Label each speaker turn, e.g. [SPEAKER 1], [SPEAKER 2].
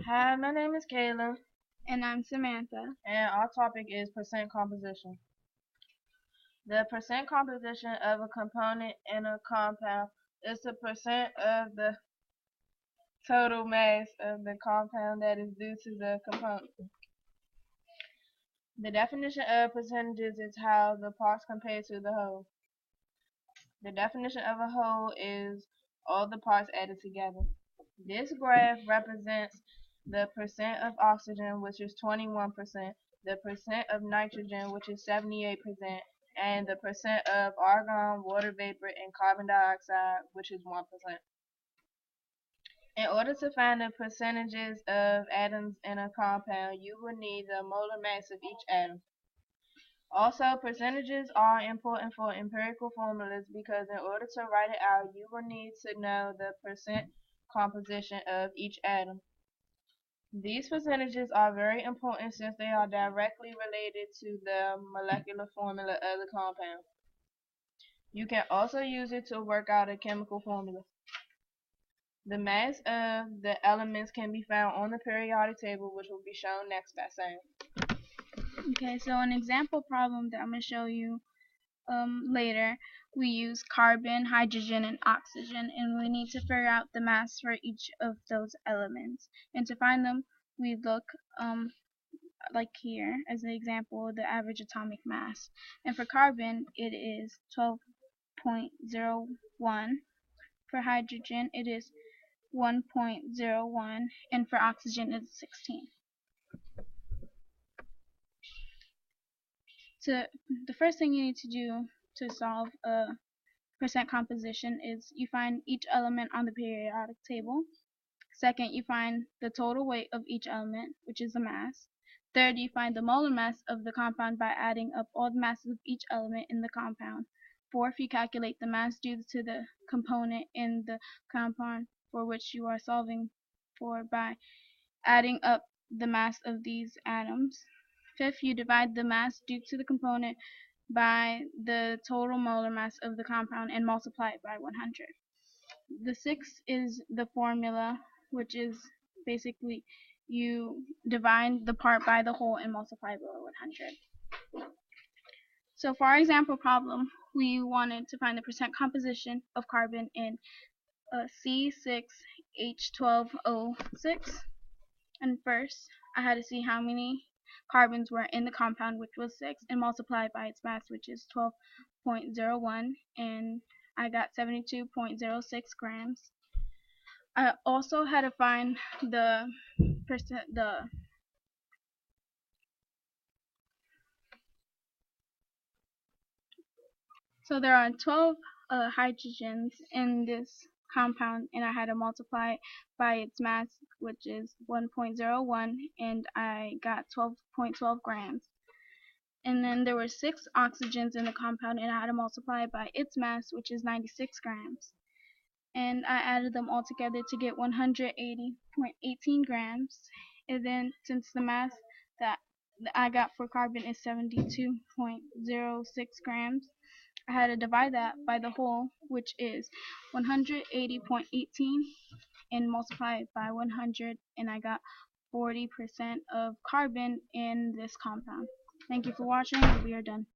[SPEAKER 1] Hi, my name is Kayla,
[SPEAKER 2] And I'm Samantha.
[SPEAKER 1] and our topic is percent composition. The percent composition of a component in a compound is the percent of the total mass of the compound that is due to the component. The definition of percentages is how the parts compare to the whole. The definition of a whole is all the parts added together. This graph represents the percent of oxygen, which is 21%, the percent of nitrogen, which is 78%, and the percent of argon, water vapor, and carbon dioxide, which is 1%. In order to find the percentages of atoms in a compound, you will need the molar mass of each atom. Also, percentages are important for empirical formulas because in order to write it out, you will need to know the percent composition of each atom. These percentages are very important since they are directly related to the molecular formula of the compound. You can also use it to work out a chemical formula. The mass of the elements can be found on the periodic table, which will be shown next by Sam.
[SPEAKER 2] Okay, so an example problem that I'm going to show you later, we use carbon, hydrogen, and oxygen, and we need to figure out the mass for each of those elements. And to find them, we look like here as an example, the average atomic mass. And for carbon, it is 12.01. For hydrogen, it is 1.01, and for oxygen, it's 16. The first thing you need to do to solve a percent composition is you find each element on the periodic table. Second, you find the total weight of each element, which is the mass. Third, you find the molar mass of the compound by adding up all the masses of each element in the compound. Fourth, you calculate the mass due to the component in the compound for which you are solving for by adding up the mass of these atoms. Fifth, you divide the mass due to the component by the total molar mass of the compound and multiply it by 100. The sixth is the formula, which is basically you divide the part by the whole and multiply by 100. So for our example problem, we wanted to find the percent composition of carbon in C6H12O6. And first, I had to see how many carbons were in the compound, which was 6, and multiply by its mass, which is 12.01, and I got 72.06 grams. I also had to find the so there are 12 hydrogens in this compound, and I had to multiply it by its mass, which is 1.01, and I got 12.12 grams. And then there were 6 oxygens in the compound, and I had to multiply it by its mass, which is 96 grams. And I added them all together to get 180.18 grams. And then since the mass that I got for carbon is 72.06 grams, I had to divide that by the whole, which is 180.18, and multiply it by 100, and I got 40% of carbon in this compound. Thank you for watching. We are done.